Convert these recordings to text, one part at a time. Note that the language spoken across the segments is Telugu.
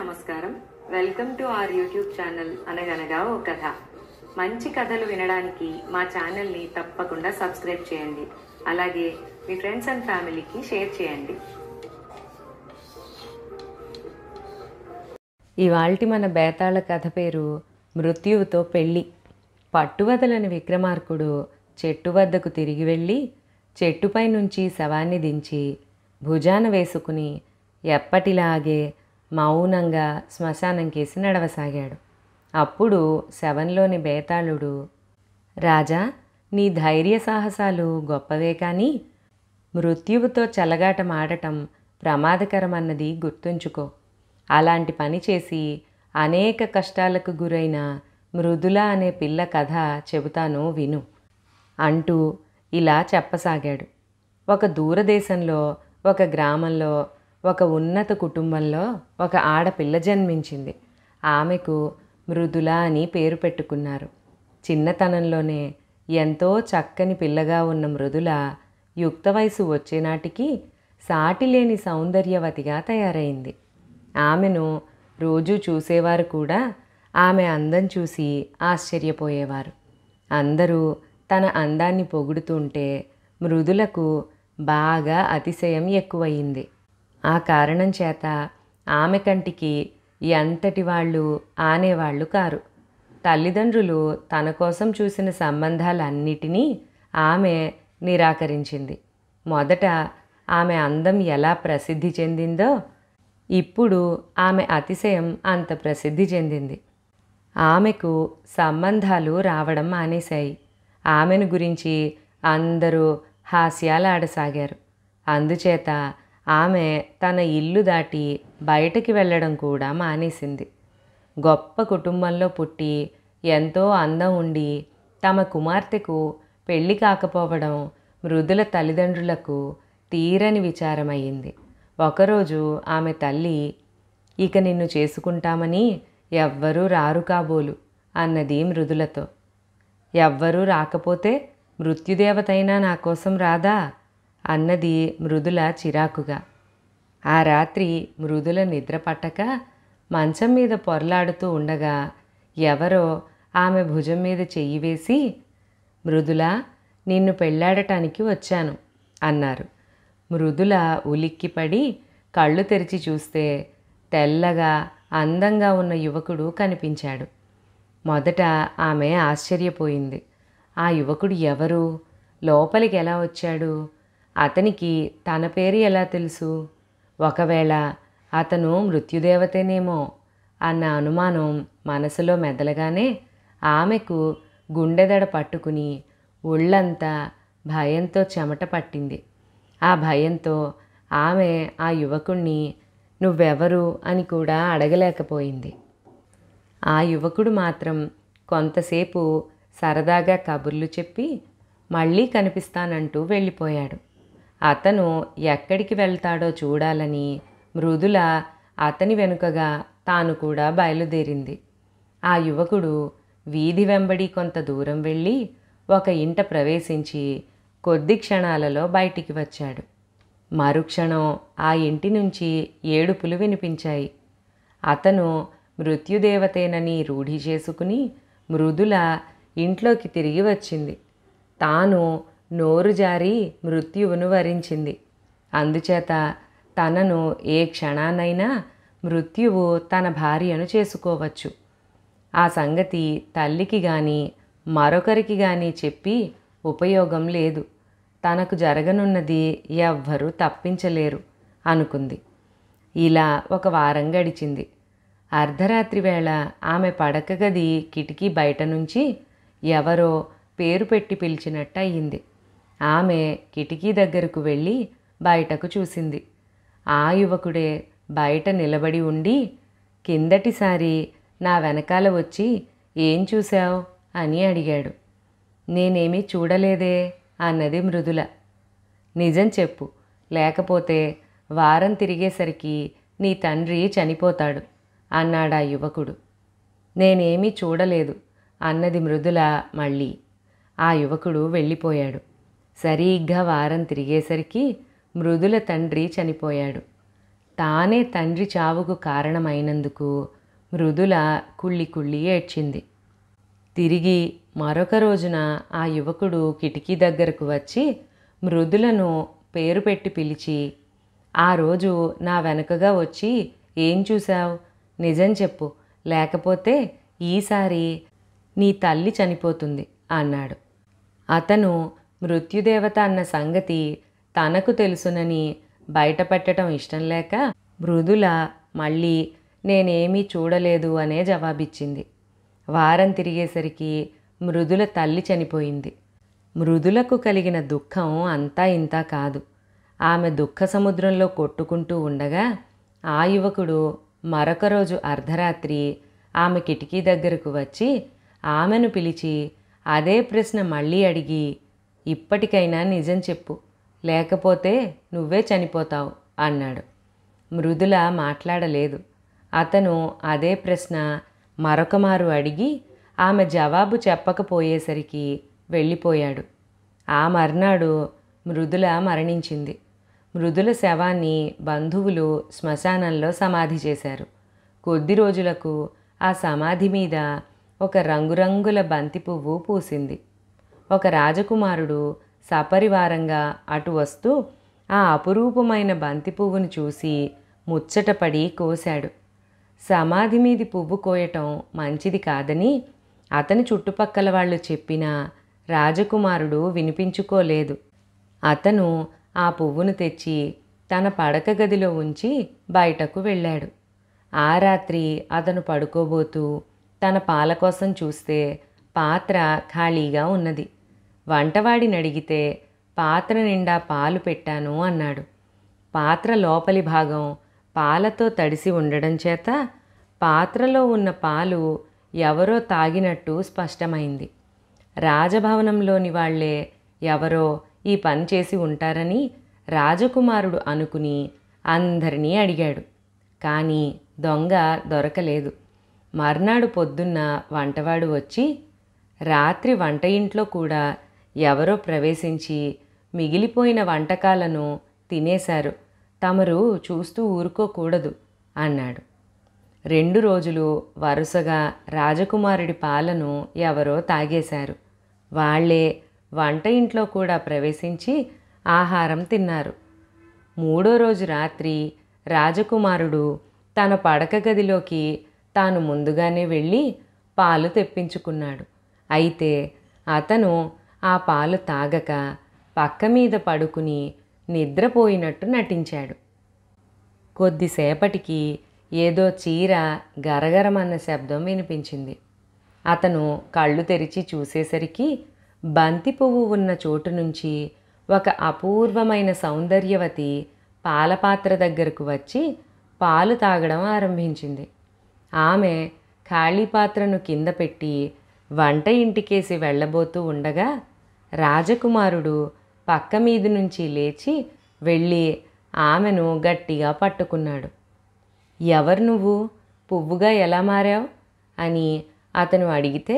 నమస్కారం. Welcome to our YouTube channel అనగనగా ఓ కథ. మంచి కథలు వినడానికి మా ఛానల్ని తప్పకుండా సబ్స్క్రైబ్ చేయండి. అలాగే మీ ఫ్రెండ్స్ అండ్ ఫ్యామిలీకి షేర్ చేయండి. ఇవాల్టి మన బేతాళ కథ పేరు మృత్యువుతో పెళ్ళి. పట్టువదలని విక్రమార్కుడు చెట్టు వద్దకు తిరిగి వెళ్ళి చెట్టుపై నుంచి శవాన్ని దించి భుజాన వేసుకుని ఎప్పటిలాగే మౌనంగా శ్మశానం కేసి నడవసాగాడు. అప్పుడు శవంలోని బేతాళుడు, రాజా, నీ ధైర్య సాహసాలు గొప్పవే, కానీ మృత్యువుతో చెలగాటమాడటం ప్రమాదకరమన్నది గుర్తుంచుకో. అలాంటి పని చేసి అనేక కష్టాలకు గురైన మృదుల అనే పిల్ల కథ చెబుతాను విను అంటూ ఇలా చెప్పసాగాడు. ఒక దూరదేశంలో ఒక గ్రామంలో ఒక ఉన్నత కుటుంబంలో ఒక ఆడపిల్ల జన్మించింది. ఆమెకు మృదుల అని పేరు పెట్టుకున్నారు. చిన్నతనంలోనే ఎంతో చక్కని పిల్లగా ఉన్న మృదుల యుక్త వయసు వచ్చేనాటికి సాటిలేని సౌందర్యవతిగా తయారైంది. ఆమెను రోజూ చూసేవారు కూడా ఆమె అందం చూసి ఆశ్చర్యపోయేవారు. అందరూ తన అందాన్ని పొగుడుతుంటే మృదులకు బాగా అతిశయం ఎక్కువయింది. ఆ కారణం చేత ఆమె కంటికి ఎంతటి వాళ్ళు ఆనేవాళ్ళు కారు. తల్లిదండ్రులు తన కోసం చూసిన సంబంధాలన్నిటినీ ఆమె నిరాకరించింది. మొదట ఆమె అందం ఎలా ప్రసిద్ధి చెందిందో ఇప్పుడు ఆమె అతిశయం అంత ప్రసిద్ధి చెందింది. ఆమెకు సంబంధాలు రావడం మానేశాయి. ఆమెను గురించి అందరూ హాస్యాలాడసాగారు. అందుచేత ఆమె తన ఇల్లు దాటి బయటికి వెళ్ళడం కూడా మానేసింది. గొప్ప కుటుంబంలో పుట్టి ఎంతో అందం ఉండి తమ కుమార్తెకు పెళ్లి కాకపోవడం మృదుల తల్లిదండ్రులకు తీరని విచారమయ్యింది. ఒకరోజు ఆమె తల్లి, ఇక నిన్ను చేసుకుంటామని ఎవ్వరూ రారు కాబోలు అన్నది మృదులతో. ఎవ్వరూ రాకపోతే మృత్యుదేవతైనా నా కోసం రాదా అన్నది మృదుల చిరాకుగా. ఆ రాత్రి మృదుల నిద్ర పట్టక మంచం మీద పొరలాడుతూ ఉండగా ఎవరో ఆమె భుజం మీద చెయ్యి వేసి, మృదుల, నిన్ను పెళ్ళాడటానికి వచ్చాను అన్నారు. మృదుల ఉలిక్కిపడి కళ్ళు తెరిచి చూస్తే తెల్లగా అందంగా ఉన్న యువకుడు కనిపించాడు. మొదట ఆమె ఆశ్చర్యపోయింది. ఆ యువకుడు ఎవరు? లోపలికి ఎలా వచ్చాడు? అతనికి తన పేరు ఎలా తెలుసు? ఒకవేళ అతను మృత్యుదేవతేనేమో అన్న అనుమానం మనసులో మెదలగానే ఆమెకు గుండెదడ పట్టుకుని ఒళ్ళంతా భయంతో చెమట పట్టింది. ఆ భయంతో ఆమె ఆ యువకుణ్ణి నువ్వెవరు అని కూడా అడగలేకపోయింది. ఆ యువకుడు మాత్రం కొంతసేపు సరదాగా కబుర్లు చెప్పి మళ్ళీ కనిపిస్తానంటూ వెళ్ళిపోయాడు. అతను ఎక్కడికి వెళ్తాడో చూడాలని మృదుల అతని వెనుకగా తాను కూడా బయలుదేరింది. ఆ యువకుడు వీధి వెంబడి కొంత దూరం వెళ్ళి ఒక ఇంట ప్రవేశించి కొద్ది క్షణాలలో బయటికి వచ్చాడు. మరుక్షణం ఆ ఇంటి నుంచి ఏడుపులు వినిపించాయి. అతను మృత్యుదేవతేనని రూఢి చేసుకుని మృదుల ఇంట్లోకి తిరిగి వచ్చింది. తాను నోరు జారి మృత్యువును వరించింది. అందుచేత తనను ఏ క్షణానైనా మృత్యువు తన భార్యను చేసుకోవచ్చు. ఆ సంగతి తల్లికి కానీ మరొకరికి కానీ చెప్పి ఉపయోగం లేదు. తనకు జరగనున్నది ఎవ్వరూ తప్పించలేరు అనుకుంది. ఇలా ఒక వారం గడిచింది. అర్ధరాత్రి వేళ ఆమె పడక గది కిటికీ బయట నుంచి ఎవరో పేరు పెట్టి పిలిచినట్టు అయ్యింది. ఆమె కిటికీ దగ్గరకు వెళ్ళి బయటకు చూసింది. ఆ యువకుడే బయట నిలబడి ఉండి, కిందటిసారి నా వెనకాల వచ్చి ఏం చూశావు అని అడిగాడు. నేనేమీ చూడలేదే అన్నది మృదుల. నిజం చెప్పు, లేకపోతే వారం తిరిగేసరికి నీ తండ్రి చనిపోతాడు అన్నాడా యువకుడు. నేనేమీ చూడలేదు అన్నది మృదుల మళ్ళీ. ఆ యువకుడు వెళ్ళిపోయాడు. సరిగ్గా వారం తిరిగేసరికి మృదుల తండ్రి చనిపోయాడు. తానే తండ్రి చావుకు కారణమైనందుకు మృదుల కుళ్ళి కుళ్ళి ఏడ్చింది. తిరిగి మరొక రోజున ఆ యువకుడు కిటికీ దగ్గరకు వచ్చి మృదులను పేరు పెట్టి పిలిచి, ఆ రోజు నా వెనుకగా వచ్చి ఏం చూశావు? నిజం చెప్పు, లేకపోతే ఈసారి నీ తల్లి చనిపోతుంది అన్నాడు. అతను మృత్యుదేవత అన్న సంగతి తనకు తెలుసునని బయటపెట్టడం ఇష్టం లేక మృదుల మళ్ళీ నేనేమీ చూడలేదు అనే జవాబిచ్చింది. వారం తిరిగేసరికి మృదుల తల్లి చనిపోయింది. మృదులకు కలిగిన దుఃఖం అంతా ఇంతా కాదు. ఆమె దుఃఖ సముద్రంలో కొట్టుకుంటూ ఉండగా ఆ యువకుడు మరొక రోజు అర్ధరాత్రి ఆమె కిటికీ దగ్గరకు వచ్చి ఆమెను పిలిచి అదే ప్రశ్న మళ్ళీ అడిగి, ఇప్పటికైనా నిజం చెప్పు, లేకపోతే నువ్వే చనిపోతావు అన్నాడు. మృదుల మాట్లాడలేదు. అతను అదే ప్రశ్న మరొకమారు అడిగి ఆమె జవాబు చెప్పకపోయేసరికి వెళ్ళిపోయాడు. ఆ మర్నాడు మృదుల మరణించింది. మృదుల శవాన్ని బంధువులు శ్మశానంలో సమాధి చేశారు. కొద్ది రోజులకు ఆ సమాధి మీద ఒక రంగురంగుల బంతి పువ్వు పూసింది. ఒక రాజకుమారుడు సపరివారంగా అటు వస్తూ ఆ అపురూపమైన బంతి పువ్వును చూసి ముచ్చటపడి కోశాడు. సమాధి మీది పువ్వు కోయటం మంచిది కాదని అతని చుట్టుపక్కల వాళ్ళు చెప్పినా రాజకుమారుడు వినిపించుకోలేదు. అతను ఆ పువ్వును తెచ్చి తన పడక గదిలో ఉంచి బయటకు వెళ్ళాడు. ఆ రాత్రి అతను పడుకోబోతూ తన పాల కోసం చూస్తే పాత్ర ఖాళీగా ఉన్నది. వంటవాడిని అడిగితే పాత్ర నిండా పాలు పెట్టాను అన్నాడు. పాత్ర లోపలి భాగం పాలతో తడిసి ఉండడం చేత పాత్రలో ఉన్న పాలు ఎవరో తాగినట్టు స్పష్టమైంది. రాజభవనంలోని వాళ్లే ఎవరో ఈ పని చేసి ఉంటారని రాజకుమారుడు అనుకుని అందరినీ అడిగాడు. కానీ దొంగ దొరకలేదు. మర్నాడు పొద్దున్న వంటవాడు వచ్చి, రాత్రి వంట ఇంట్లో కూడా ఎవరో ప్రవేశించి మిగిలిపోయిన వంటకాలను తినేశారు, తమరు చూస్తూ ఊరుకోకూడదు అన్నాడు. 2 రోజులు వరుసగా రాజకుమారుడి పాలను ఎవరో తాగేశారు. వాళ్లే వంట ఇంట్లో కూడా ప్రవేశించి ఆహారం తిన్నారు. 3వ రోజు రాత్రి రాజకుమారుడు తన పడక గదిలోకి తాను ముందుగానే వెళ్ళి పాలు తెప్పించుకున్నాడు. అయితే అతను ఆ పాలు తాగక పక్క మీద పడుకుని నిద్రపోయినట్టు నటించాడు. కొద్దిసేపటికి ఏదో చీర గరగరమన్న శబ్దం వినిపించింది. అతను కళ్ళు తెరిచి చూసేసరికి బంతి పువ్వు ఉన్న చోటు నుంచి ఒక అపూర్వమైన సౌందర్యవతి పాలపాత్ర దగ్గరకు వచ్చి పాలు తాగడం ఆరంభించింది. ఆమె ఖాళీ పాత్రను కింద పెట్టి వంట ఇంటికేసి వెళ్ళబోతూ ఉండగా రాజకుమారుడు పక్క మీది నుంచి లేచి వెళ్ళి ఆమెను గట్టిగా పట్టుకున్నాడు. ఎవరు నువ్వు? పువ్వుగా ఎలా మారావు అని అతను అడిగితే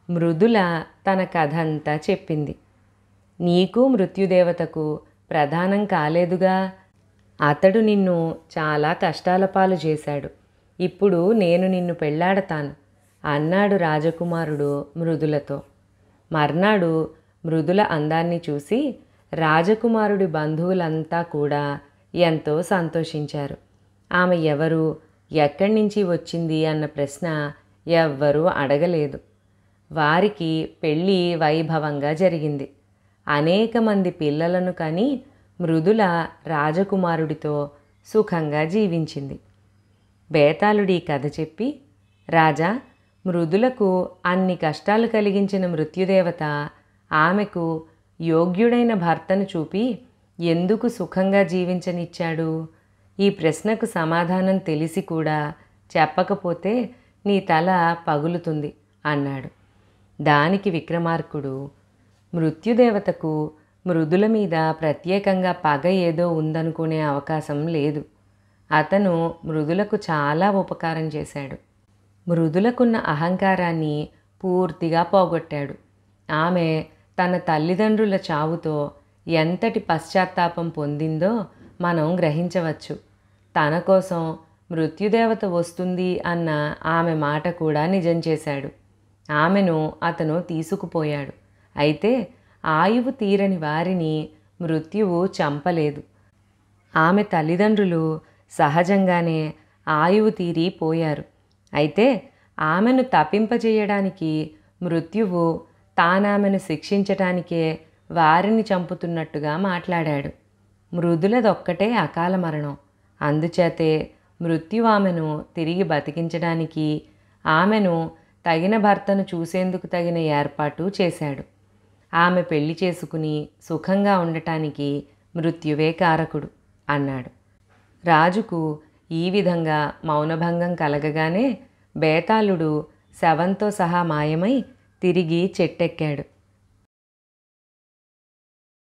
మృదుల తన కథ అంతా చెప్పింది. నీకు మృత్యుదేవతకు ప్రధానం కాలేదుగా. అతడు నిన్ను చాలా కష్టాల పాలు చేశాడు. ఇప్పుడు నేను నిన్ను పెళ్లాడతాను అన్నాడు రాజకుమారుడు మృదులతో. మర్నాడు మృదుల అందాన్ని చూసి రాజకుమారుడి బంధువులంతా కూడా ఎంతో సంతోషించారు. ఆమె ఎవరు, ఎక్కడి నుంచి వచ్చింది అన్న ప్రశ్న ఎవ్వరూ అడగలేదు. వారికి పెళ్ళి వైభవంగా జరిగింది. అనేక మంది పిల్లలను కని మృదుల రాజకుమారుడితో సుఖంగా జీవించింది. బేతాళుడి కథ చెప్పి, రాజా, మృదులకు అన్ని కష్టాలు కలిగించిన మృత్యుదేవత ఆమెకు యోగ్యుడైన భర్తను చూపి ఎందుకు సుఖంగా జీవించనిచ్చాడు? ఈ ప్రశ్నకు సమాధానం తెలిసి కూడా చెప్పకపోతే నీ తల పగులుతుంది అన్నాడు. దానికి విక్రమార్కుడు, మృత్యుదేవతకు మృదుల మీద ప్రత్యేకంగా పగ ఏదో ఉందనుకునే అవకాశం లేదు. అతను మృదులకు చాలా ఉపకారం చేశాడు. మృదులకున్న అహంకారాన్ని పూర్తిగా పోగొట్టాడు. ఆమె తన తల్లిదండ్రుల చావుతో ఎంతటి పశ్చాత్తాపం పొందిందో మనం గ్రహించవచ్చు. తన కోసం మృత్యుదేవత వస్తుంది అన్న ఆమె మాట కూడా నిజం చేశాడు. ఆమెను అతను తీసుకుపోయాడు. అయితే ఆయువు తీరని వారిని మృత్యువు చంపలేదు. ఆమె తల్లిదండ్రులు సహజంగానే ఆయువు తీరి పోయారు. అయితే ఆమెను తప్పింపజేయడానికి మృత్యువు తానామెను శిక్షించటానికే వారిని చంపుతున్నట్టుగా మాట్లాడాడు. మృదులదొక్కటే అకాల మరణం. అందుచేతే మృత్యు ఆమెను తిరిగి బతికించడానికి ఆమెను తగిన భర్తను చూసేందుకు తగిన ఏర్పాటు చేశాడు. ఆమె పెళ్లి చేసుకుని సుఖంగా ఉండటానికి మృత్యువే కారకుడు అన్నాడు. రాజుకు ఈ విధంగా మౌనభంగం కలగగానే బేతాళుడు శవంతో సహా మాయమై తిరిగి చెట్టెక్కాడు.